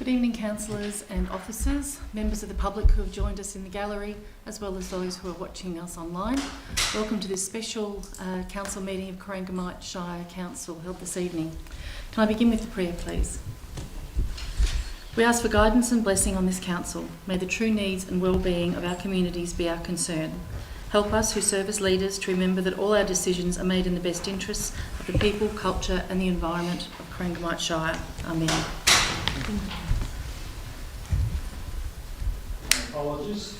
Good evening, councillors and officers, members of the public who have joined us in the gallery, as well as those who are watching us online. Welcome to this special council meeting of Corangamite Shire Council held this evening. Can I begin with the prayer, please? We ask for guidance and blessing on this council. May the true needs and well-being of our communities be our concern. Help us who serve as leaders to remember that all our decisions are made in the best interests of the people, culture and the environment of Corangamite Shire. Amen. Apologies.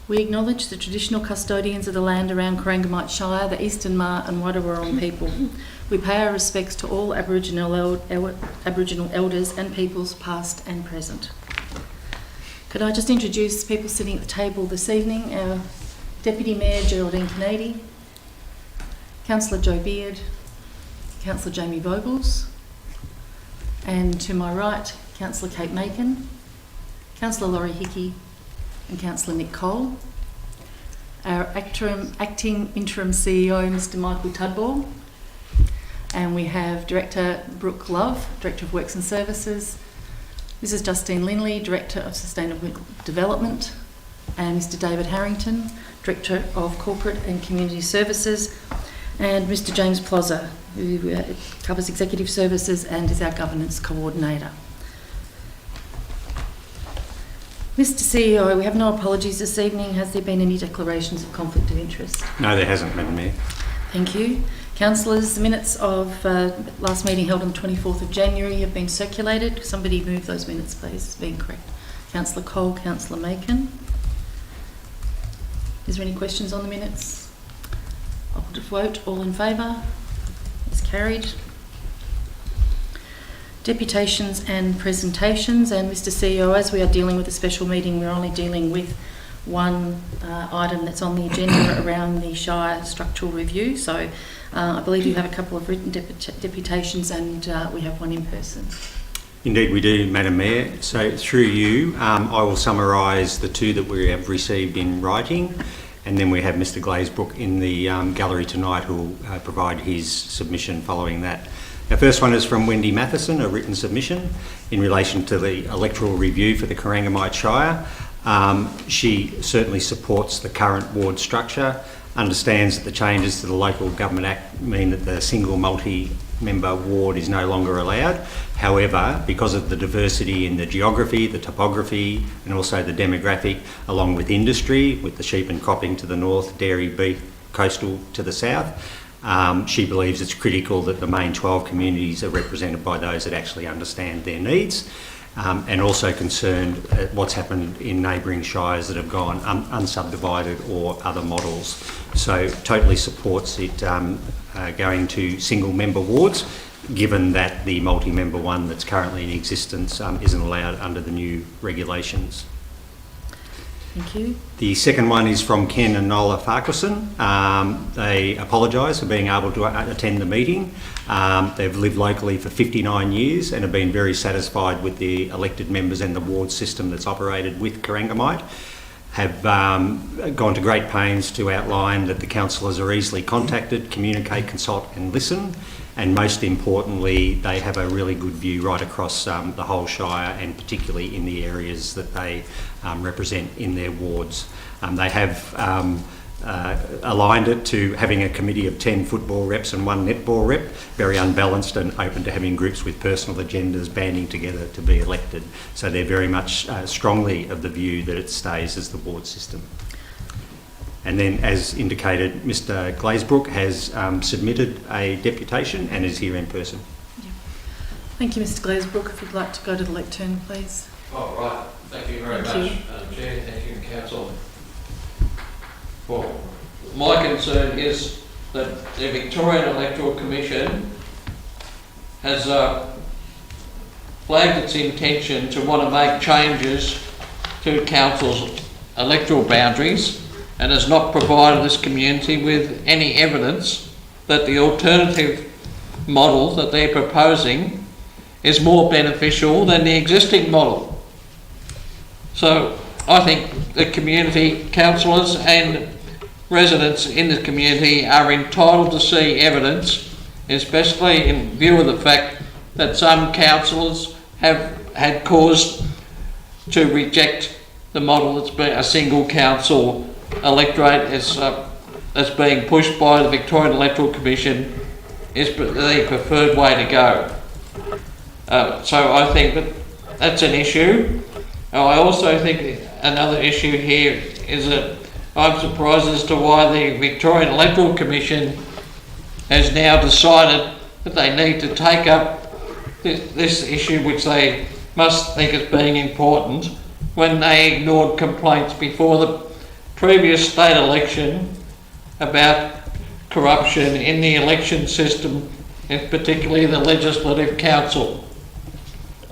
We acknowledge the traditional custodians of the land around Corangamite Shire, the Eastern Maar and Wadawurrung people. We pay our respects to all Aboriginal elders and peoples past and present. Could I just introduce people sitting at the table this evening? Our Deputy Mayor Geraldine Kennedy, Councillor Joe Beard, Councillor Jamie Vogels, and to my right, Councillor Kate Macon, Councillor Laurie Hickey, and Councillor Nick Cole, our acting interim CEO, Mr Michael Tudball, and we have Director Brooke Love, Director of Works and Services, Mrs Justine Linley, Director of Sustainable Development, and Mr David Harrington, Director of Corporate and Community Services, and Mr James Plozza, who covers Executive Services and is our Governance Coordinator. Mr CEO, we have no apologies this evening. Has there been any declarations of conflict of interest? No, there hasn't, Madam Mayor. Thank you. Councillors, the minutes of last meeting held on the 24th of January have been circulated. Somebody move those minutes, please, as being correct. Councillor Cole, Councillor Macon. Is there any questions on the minutes? I'll put a vote. All in favour? It's carried. Deputations and presentations, and Mr CEO, as we are dealing with a special meeting, we're only dealing with one item that's on the agenda around the Shire structural review. So I believe you have a couple of written deputations and we have one in person. Indeed we do, Madam Mayor. So through you, I will summarise the two that we have received in writing, and then we have Mr Glazebrook in the gallery tonight who will provide his submission following that. The first one is from Wendy Matheson, a written submission in relation to the electoral review for the Corangamite Shire. She certainly supports the current ward structure, understands that the changes to the Local Government Act mean that the single multi-member ward is no longer allowed. However, because of the diversity in the geography, the topography and also the demographic, along with industry, with the sheep and cropping to the north, dairy, beef, coastal to the south, she believes it's critical that the main 12 communities are represented by those that actually understand their needs, and also concerned at what's happened in neighbouring shires that have gone unsubdivided or other models. So totally supports it going to single member wards, given that the multi-member one that's currently in existence isn't allowed under the new regulations. Thank you. The second one is from Ken and Nola Farquharson. They apologise for being able to attend the meeting. They've lived locally for 59 years and have been very satisfied with the elected members and the ward system that's operated with Corangamite. Have gone to great pains to outline that the councillors are easily contacted, communicate, consult and listen. And most importantly, they have a really good view right across the whole Shire, and particularly in the areas that they represent in their wards. They have aligned it to having a committee of 10 football reps and 1 netball rep, very unbalanced and open to having groups with personal agendas banding together to be elected. So they're very much strongly of the view that it stays as the ward system. And then, as indicated, Mr Glazebrook has submitted a deputation and is here in person. Yeah. Thank you, Mr Glazebrook. If you'd like to go to the lectern, please. Oh, right. Thank you very much, Madam Chair. Thank you, Council. Well, my concern is that the Victorian Electoral Commission has flagged its intention to want to make changes to Council's electoral boundaries, and has not provided this community with any evidence that the alternative model that they're proposing is more beneficial than the existing model. So I think the community, councillors and residents in the community are entitled to see evidence, especially in view of the fact that some councillors have had cause to reject the model that's been a single council electorate that's being pushed by the Victorian Electoral Commission is the preferred way to go. So I think that's an issue. I also think another issue here is that I'm surprised as to why the Victorian Electoral Commission has now decided that they need to take up this issue, which they must think as being important, when they ignored complaints before the previous state election about corruption in the election system, and particularly the Legislative Council.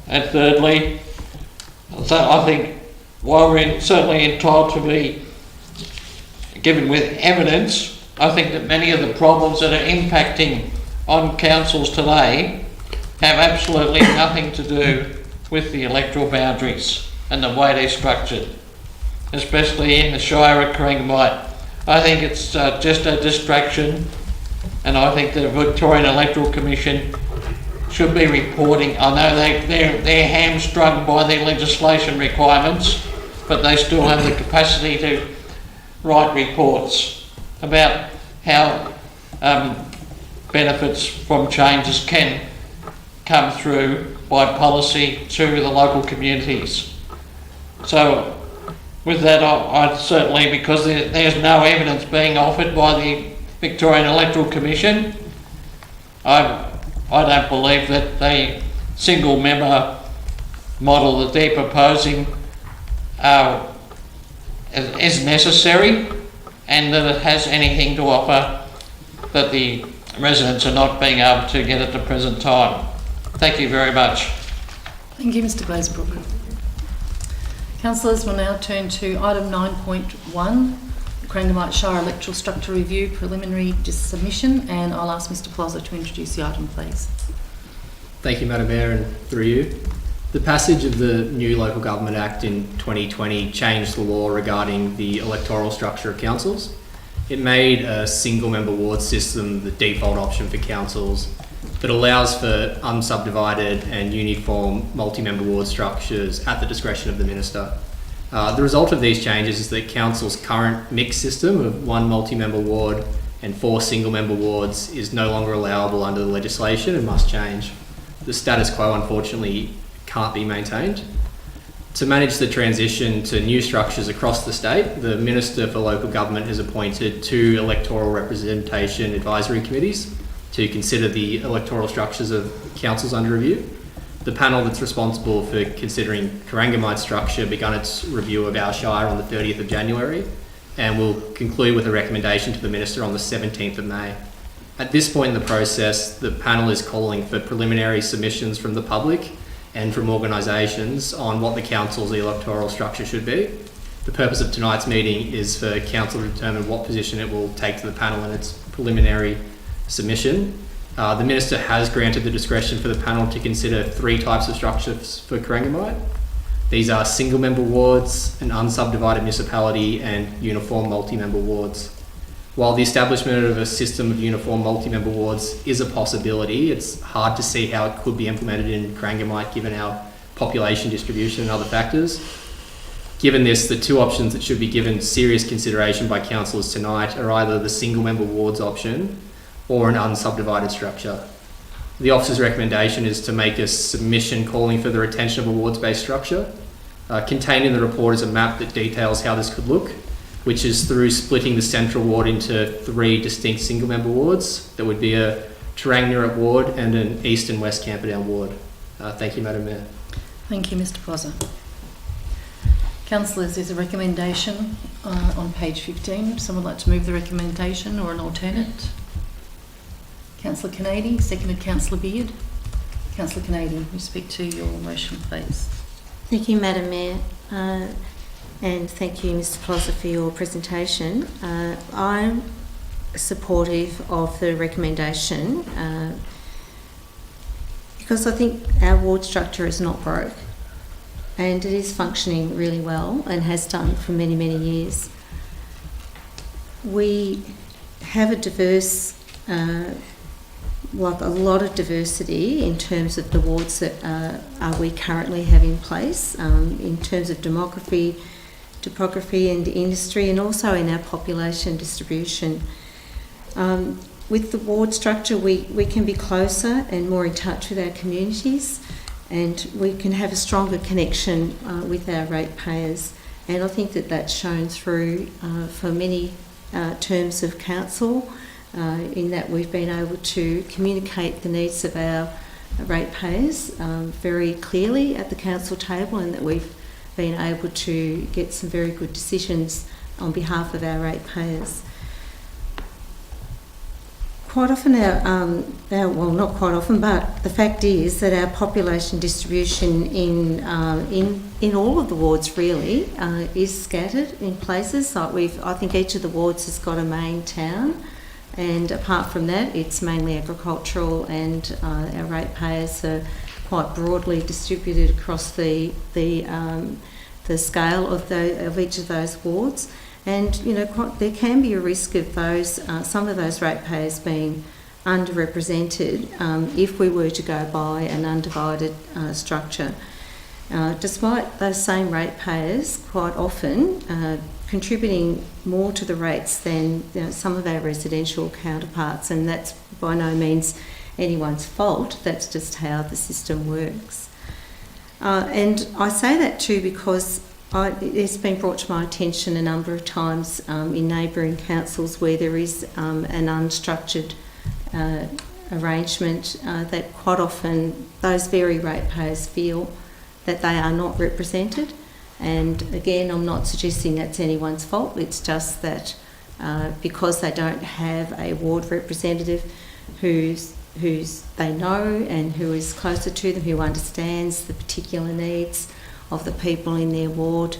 And thirdly, so I think while we're certainly entitled to be given with evidence, I think that many of the problems that are impacting on councils today have absolutely nothing to do with the electoral boundaries and the way they're structured, especially in the Shire of Corangamite. I think it's just a distraction, and I think the Victorian Electoral Commission should be reporting. I know they're hamstrung by their legislation requirements, but they still have the capacity to write reports about how benefits from changes can come through by policy to the local communities. So with that, I'd certainly, because there's no evidence being offered by the Victorian Electoral Commission, I don't believe that the single member model that they're proposing is necessary, and that it has anything to offer that the residents are not being able to get at the present time. Thank you very much. Thank you, Mr Glazebrook. Councillors, will now turn to item 9.1, the Corangamite Shire Electoral Structure Review Preliminary Submission, and I'll ask Mr Plaza to introduce the item, please. Thank you, Madam Mayor, and through you. The passage of the new Local Government Act in 2020 changed the law regarding the electoral structure of councils. It made a single member ward system the default option for councils, but allows for unsubdivided and uniform multi-member ward structures at the discretion of the Minister. The result of these changes is that council's current mixed system of 1 multi-member ward and 4 single-member wards is no longer allowable under the legislation and must change. The status quo, unfortunately, can't be maintained. To manage the transition to new structures across the state, the Minister for Local Government has appointed 2 electoral representation advisory committees to consider the electoral structures of councils under review. The panel that's responsible for considering Corangamite's structure began its review of our Shire on the 30th of January and will conclude with a recommendation to the Minister on the 17th of May. At this point in the process, the panel is calling for preliminary submissions from the public and from organisations on what the council's electoral structure should be. The purpose of tonight's meeting is for council to determine what position it will take to the panel in its preliminary submission. The Minister has granted the discretion for the panel to consider 3 types of structures for Corangamite. These are single member wards, an unsubdivided municipality, and uniform multi-member wards. While the establishment of a system of uniform multi-member wards is a possibility, it's hard to see how it could be implemented in Corangamite given our population distribution and other factors. Given this, the 2 options that should be given serious consideration by councillors tonight are either the single member wards option or an unsubdivided structure. The officer's recommendation is to make a submission calling for the retention of a wards-based structure. Contained in the report is a map that details how this could look, which is through splitting the central ward into 3 distinct single-member wards. There would be a Corangamite ward and an east and west Camperdown ward. Thank you, Madam Mayor. Thank you, Mr Plaza. Councillors, there's a recommendation on page 15. Someone would like to move the recommendation or an alternate? Councillor Canady, seconded Councillor Beard. Councillor Canady, you speak to your motion, please. Thank you, Madam Mayor, and thank you, Mr Plaza, for your presentation. I'm supportive of the recommendation because I think our ward structure is not broke and it is functioning really well and has done for many, many years. We have a diverse like a lot of diversity in terms of the wards that we currently have in place, in terms of demography and industry, and also in our population distribution. With the ward structure, we can be closer and more in touch with our communities, and we can have a stronger connection with our ratepayers. And I think that that's shown through for many terms of council, in that we've been able to communicate the needs of our ratepayers very clearly at the council table, and that we've been able to get some very good decisions on behalf of our ratepayers. Quite often well, not quite often, but the fact is that our population distribution in all of the wards really is scattered in places. Like I think each of the wards has got a main town, and apart from that, it's mainly agricultural, and our ratepayers are quite broadly distributed across the scale of each of those wards. And there can be a risk of some of those ratepayers being underrepresented if we were to go by an undivided structure. Despite those same ratepayers quite often contributing more to the rates than some of our residential counterparts, and that's by no means anyone's fault. That's just how the system works. And I say that too because it's been brought to my attention a number of times in neighbouring councils where there is an unstructured arrangement that quite often those very ratepayers feel that they are not represented. And again, I'm not suggesting that's anyone's fault. It's just that because they don't have a ward representative who's they know and who is closer to them, who understands the particular needs of the people in their ward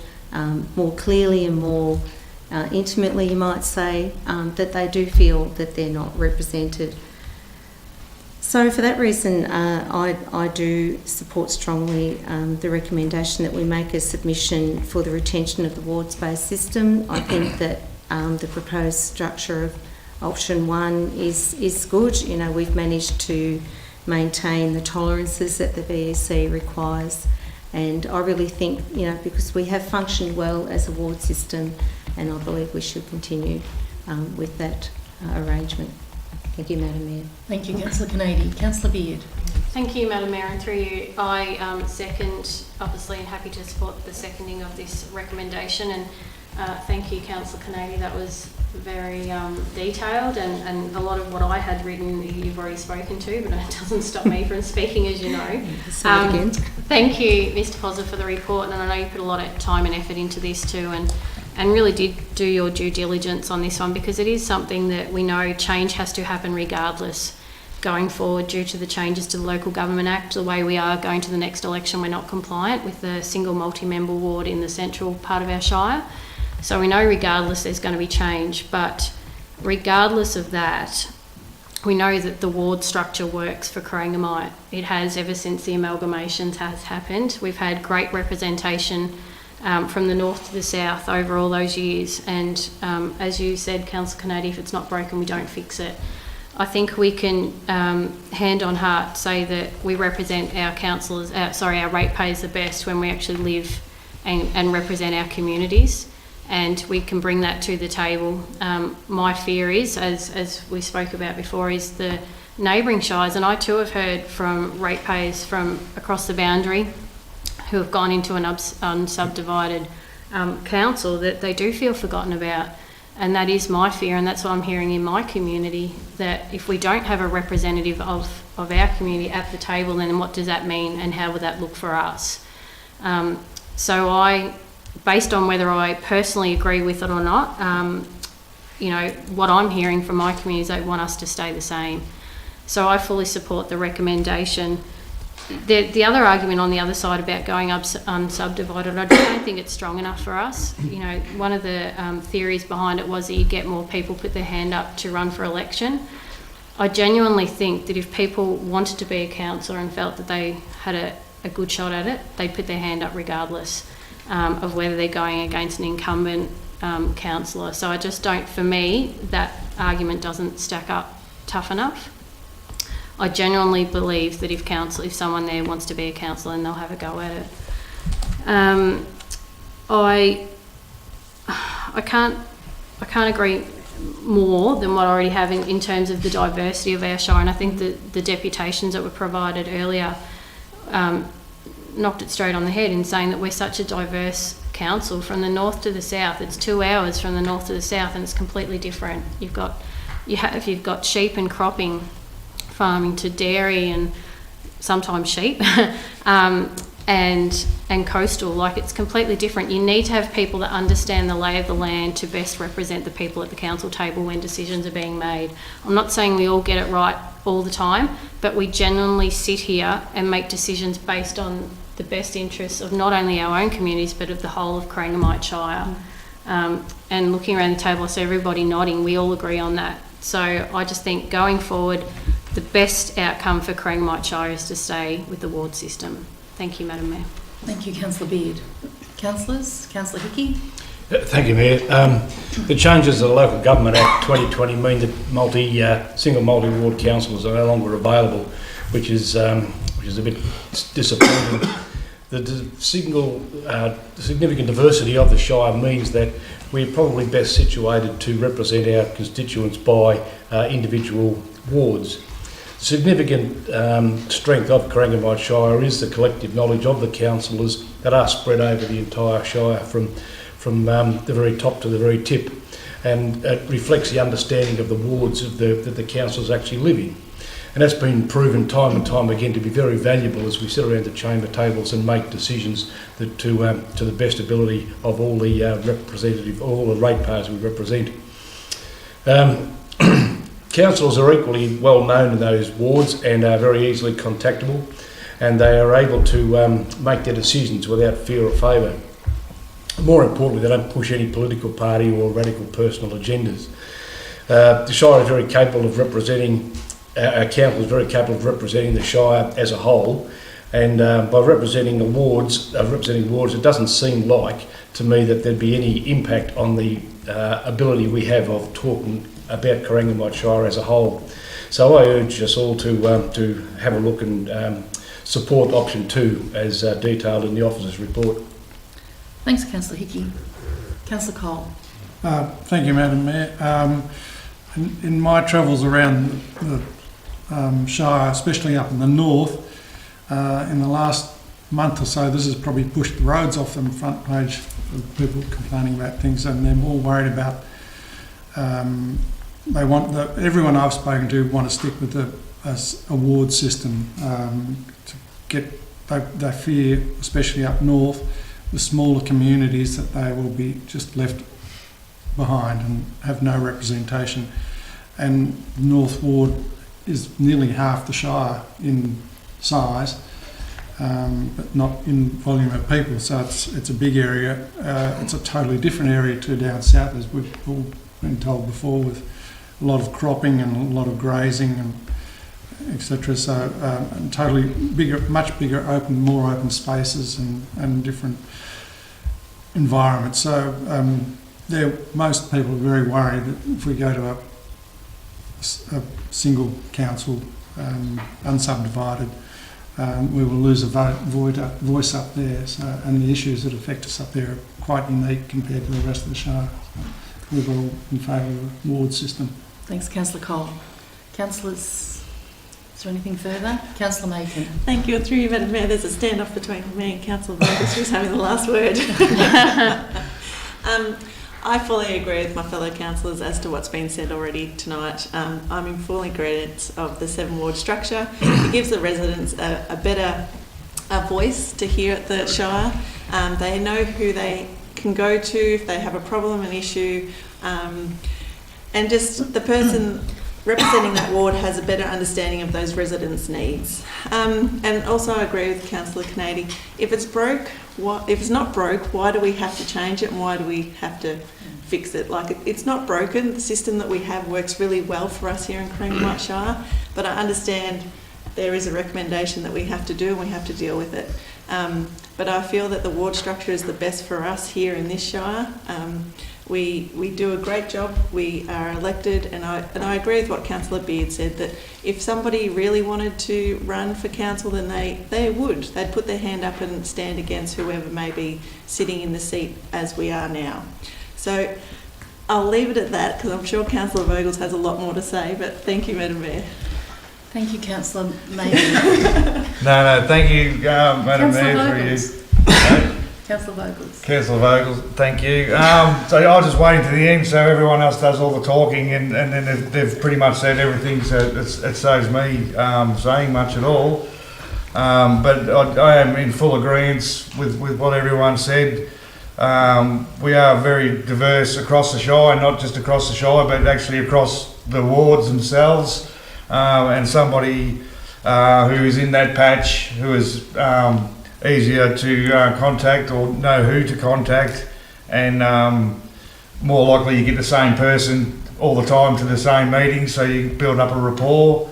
more clearly and more intimately, you might say, that they do feel that they're not represented. So for that reason, I do support strongly the recommendation that we make a submission for the retention of the wards-based system. I think that the proposed structure of option 1 is good. We've managed to maintain the tolerances that the VEC requires. And I really think, because we have functioned well as a ward system, and I believe we should continue with that arrangement. Thank you, Madam Mayor. Thank you, Councillor Kennedy. Councillor Beard. Thank you, Madam Mayor, and through you, I second, obviously, and happy to support the seconding of this recommendation. And thank you, Councillor Kennedy. That was very detailed, and a lot of what I had written you've already spoken to, but it doesn't stop me from speaking, as you know. Thank you, Mr. Pozza, for the report, and I know you put a lot of time and effort into this too, and really did do your due diligence on this one, because it is something that we know change has to happen regardless going forward due to the changes to the Local Government Act. The way we are going to the next election, we're not compliant with the single multi-member ward in the central part of our shire. So we know regardless there's going to be change, but regardless of that, we know that the ward structure works for Corangamite. It has ever since the amalgamations has happened. We've had great representation from the north to the south over all those years, and as you said, Councillor Kennedy, if it's not broken, we don't fix it. I think we can, hand on heart, say that we represent our councillors, our ratepayers the best when we actually live and represent our communities. And we can bring that to the table. My fear is, as we spoke about before, is the neighbouring shires, and I too have heard from ratepayers from across the boundary who have gone into an unsubdivided council that they do feel forgotten about. And that is my fear, and that's what I'm hearing in my community, that if we don't have a representative of our community at the table, then what does that mean, and how would that look for us? So based on whether I personally agree with it or not, what I'm hearing from my community is they want us to stay the same. So I fully support the recommendation. The other argument on the other side about going up unsubdivided, I don't think it's strong enough for us. One of the theories behind it was that you get more people put their hand up to run for election. I genuinely think that if people wanted to be a councillor and felt that they had a good shot at it, they'd put their hand up regardless of whether they're going against an incumbent councillor. So I just don't, for me, that argument doesn't stack up tough enough. I genuinely believe that if someone there wants to be a councillor, then they'll have a go at it. I can't agree more than what I already have in terms of the diversity of our shire, and I think that the deputations that were provided earlier knocked it straight on the head in saying that we're such a diverse council from the north to the south. It's 2 hours from the north to the south, and it's completely different. You've got sheep and cropping, farming to dairy and sometimes sheep, and coastal. Like, it's completely different. You need to have people that understand the lay of the land to best represent the people at the council table when decisions are being made. I'm not saying we all get it right all the time, but we genuinely sit here and make decisions based on the best interests of not only our own communities but of the whole of Corangamite Shire. And looking around the table, I see everybody nodding. We all agree on that. So I just think going forward, the best outcome for Corangamite Shire is to stay with the ward system. Thank you, Madam Mayor. Thank you, Councillor Beard. Councillors, Councillor Hickey. Thank you, Mayor. The changes to the Local Government Act 2020 mean that single multi-ward councillors are no longer available, which is a bit disappointing. The significant diversity of the Shire means that we're probably best situated to represent our constituents by individual wards. Significant strength of Corangamite Shire is the collective knowledge of the councillors that are spread over the entire Shire from the very top to the very tip, and it reflects the understanding of the wards that the councillors actually live in. And that's been proven time and time again to be very valuable as we sit around the chamber tables and make decisions that to the best ability of all the all the ratepayers we represent. Councillors are equally well known in those wards and are very easily contactable, and they are able to make their decisions without fear or favour. More importantly, they don't push any political party or radical personal agendas. The Shire is very capable of representing, our council is very capable of representing the Shire as a whole, and by representing wards, it doesn't seem like to me that there'd be any impact on the ability we have of talking about Corangamite Shire as a whole. So I urge us all to have a look and support option 2 as detailed in the officer's report. Thanks, Councillor Hickey. Councillor Cole. Thank you, Madam Mayor. In my travels around the Shire, especially up in the north, in the last month or so, this has probably pushed the roads off the front page of people complaining about things, and they're more worried about everyone I've spoken to want to stick with a ward system they fear, especially up north, the smaller communities, that they will be just left behind and have no representation. And North Ward is nearly half the Shire in size, but not in volume of people. So it's a big area. It's a totally different area to down south, as we've all been told before, with a lot of cropping and a lot of grazing and etc. So totally bigger, much bigger, more open spaces and different environments. So most people are very worried that if we go to a single council, unsubdivided, we will lose a voice up there. So, and the issues that affect us up there are quite unique compared to the rest of the Shire. So we're all in favour of the ward system. Thanks, Councillor Cole. Councillors, is there anything further? Councillor Macon. Thank you. Through you, Madam Mayor, there's a standoff between me and Councillor Vargas, who's having the last word. I fully agree with my fellow councillors as to what's been said already tonight. I'm in full agreement of the 7-ward structure. It gives the residents a better voice to hear at the Shire. They know who they can go to if they have a problem, an issue, and just the person representing that ward has a better understanding of those residents' needs. And also I agree with Councillor Canady. If it's not broke, why do we have to change it, and why do we have to fix it? Like, it's not broken. The system that we have works really well for us here in Corangamite Shire, but I understand there is a recommendation that we have to do and we have to deal with it. But I feel that the ward structure is the best for us here in this Shire. We do a great job. We are elected, and I agree with what Councillor Beard said, that if somebody really wanted to run for council, then they would. They'd put their hand up and stand against whoever may be sitting in the seat as we are now. So I'll leave it at that, because I'm sure Councillor Vogels has a lot more to say, but thank you, Madam Mayor. Thank you, Councillor Mayne. No, thank you, Madam Mayor, for you. Councillor Vogels. Councillor Vogels, thank you. So I'll just wait to the end so everyone else does all the talking, and then they've pretty much said everything, so it saves me saying much at all. But I am in full agreement with what everyone said. We are very diverse across the Shire, not just across the Shire, but actually across the wards themselves. And somebody who is in that patch, who is easier to contact or know who to contact, and more likely you get the same person all the time to the same meeting, so you build up a rapport,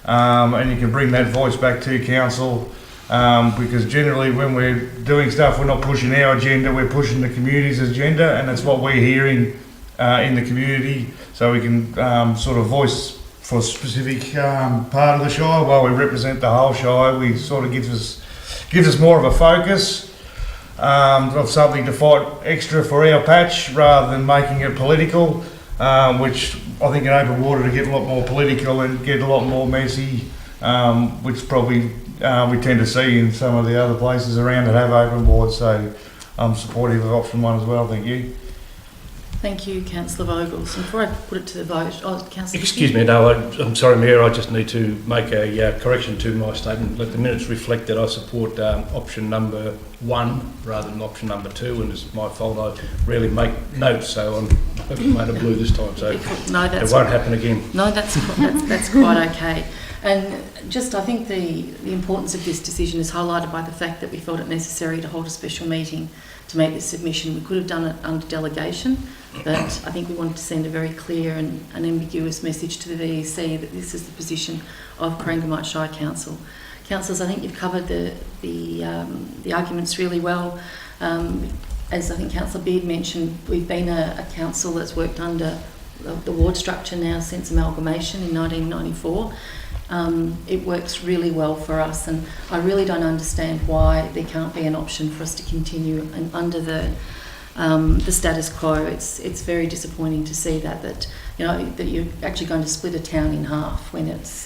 and you can bring that voice back to council, because generally when we're doing stuff, we're not pushing our agenda, we're pushing the community's agenda, and that's what we're hearing in the community, so we can sort of voice for a specific part of the Shire. While we represent the whole Shire, we sort of gives us more of a focus of something to fight extra for our patch, rather than making it political, which I think in open water to get a lot more political and get a lot more messy, which probably we tend to see in some of the other places around that have open wards. So I'm supportive of option 1 as well. Thank you. Thank you, Councillor Vogels. And before I put it to the vote, Councillor... Excuse me, no, I'm sorry, Mayor, I just need to make a correction to my statement. Let the minutes reflect that I support option number 1 rather than option number 2, and it's my fault, I rarely make notes, so I've made a blue this time, so no, it won't happen again. No, that's quite okay. And just, I think the importance of this decision is highlighted by the fact that we felt it necessary to hold a special meeting to make this submission. We could have done it under delegation, but I think we wanted to send a very clear and unambiguous message to the VEC that this is the position of Corangamite Shire Council. Councillors, I think you've covered the arguments really well. As I think Councillor Beard mentioned, we've been a council that's worked under the ward structure now since amalgamation in 1994. It works really well for us, and I really don't understand why there can't be an option for us to continue under the status quo. It's very disappointing to see that you're actually going to split a town in half when it's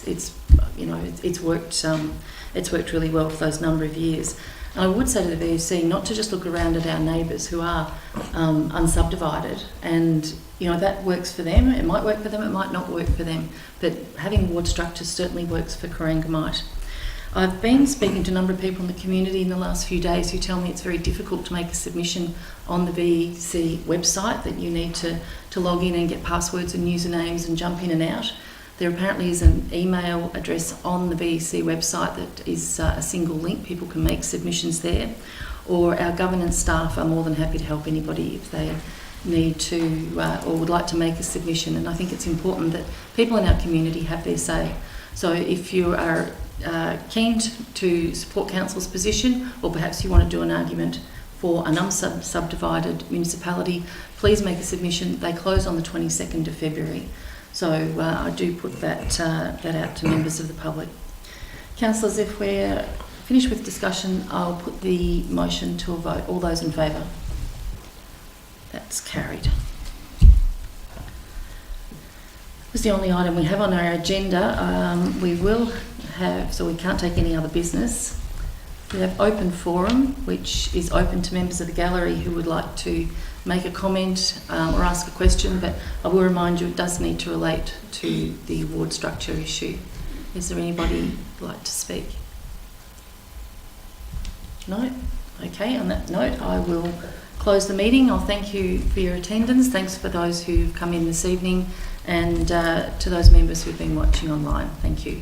worked really well for those number of years. And I would say to the VUC not to just look around at our neighbours who are unsubdivided, and that works for them. It might work for them, it might not work for them, but having ward structures certainly works for Corangamite. I've been speaking to a number of people in the community in the last few days who tell me it's very difficult to make a submission on the VEC website, that you need to log in and get passwords and usernames and jump in and out. There apparently is an email address on the VEC website that is a single link. People can make submissions there, or our governance staff are more than happy to help anybody if they need to or would like to make a submission. And I think it's important that people in our community have their say. So if you are keen to support council's position, or perhaps you want to do an argument for an unsubdivided municipality, please make a submission. They close on the 22nd of February. So I do put that out to members of the public. Councillors, if we're finished with discussion, I'll put the motion to a vote. All those in favour? That's carried. That's the only item we have on our agenda. We will have, so we can't take any other business. We have open forum, which is open to members of the gallery who would like to make a comment or ask a question, but I will remind you it does need to relate to the ward structure issue. Is there anybody who'd like to speak? No? Okay, on that note, I will close the meeting. I'll thank you for your attendance. Thanks for those who've come in this evening, and to those members who've been watching online. Thank you.